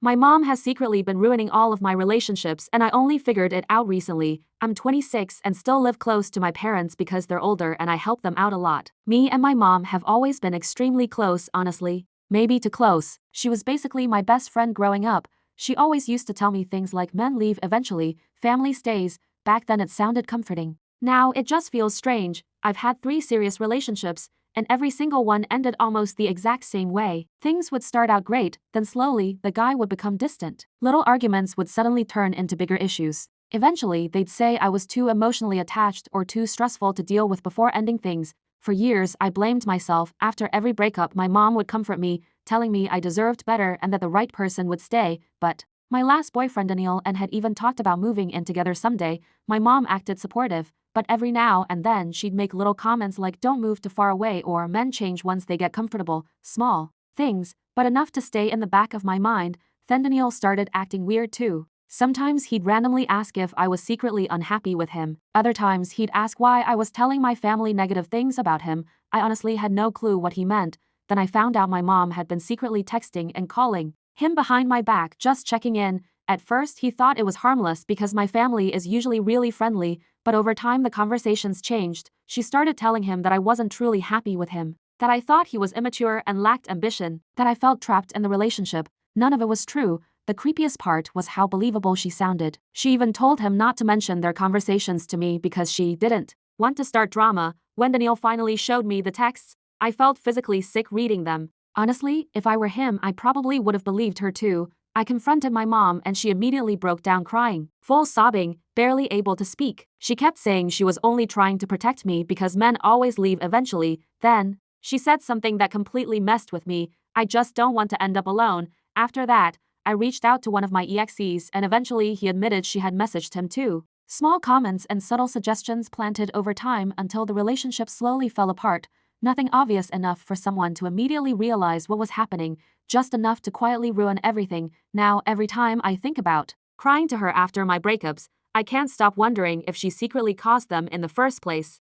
My mom has secretly been ruining all of my relationships and I only figured it out recently. I'm 26 and still live close to my parents because they're older and I help them out a lot. Me and my mom have always been extremely close, honestly. Maybe too close. She was basically my best friend growing up. She always used to tell me things like men leave eventually, family stays. Back then it sounded comforting. Now it just feels strange. I've had 3 serious relationships, and every single one ended almost the exact same way. Things would start out great, then slowly, the guy would become distant. Little arguments would suddenly turn into bigger issues. Eventually, they'd say I was too emotionally attached or too stressful to deal with before ending things. For years, I blamed myself. After every breakup, my mom would comfort me, telling me I deserved better and that the right person would stay, but my last boyfriend Daniel and had even talked about moving in together someday. My mom acted supportive, but every now and then she'd make little comments like don't move too far away or men change once they get comfortable. Small things, but enough to stay in the back of my mind. Then Daniel started acting weird too. Sometimes he'd randomly ask if I was secretly unhappy with him. Other times he'd ask why I was telling my family negative things about him. I honestly had no clue what he meant. Then I found out my mom had been secretly texting and calling him behind my back, just checking in. At first he thought it was harmless because my family is usually really friendly, but over time the conversations changed. She started telling him that I wasn't truly happy with him, that I thought he was immature and lacked ambition, that I felt trapped in the relationship. None of it was true. The creepiest part was how believable she sounded. She even told him not to mention their conversations to me because she didn't want to start drama. When Daniel finally showed me the texts, I felt physically sick reading them. Honestly, if I were him, I probably would have believed her too. I confronted my mom and she immediately broke down crying, full sobbing, barely able to speak. She kept saying she was only trying to protect me because men always leave eventually. Then, she said something that completely messed with me. I just don't want to end up alone. After that, I reached out to one of my exes and eventually he admitted she had messaged him too. Small comments and subtle suggestions planted over time until the relationship slowly fell apart. Nothing obvious enough for someone to immediately realize what was happening, just enough to quietly ruin everything. Now, every time I think about crying to her after my breakups, I can't stop wondering if she secretly caused them in the first place.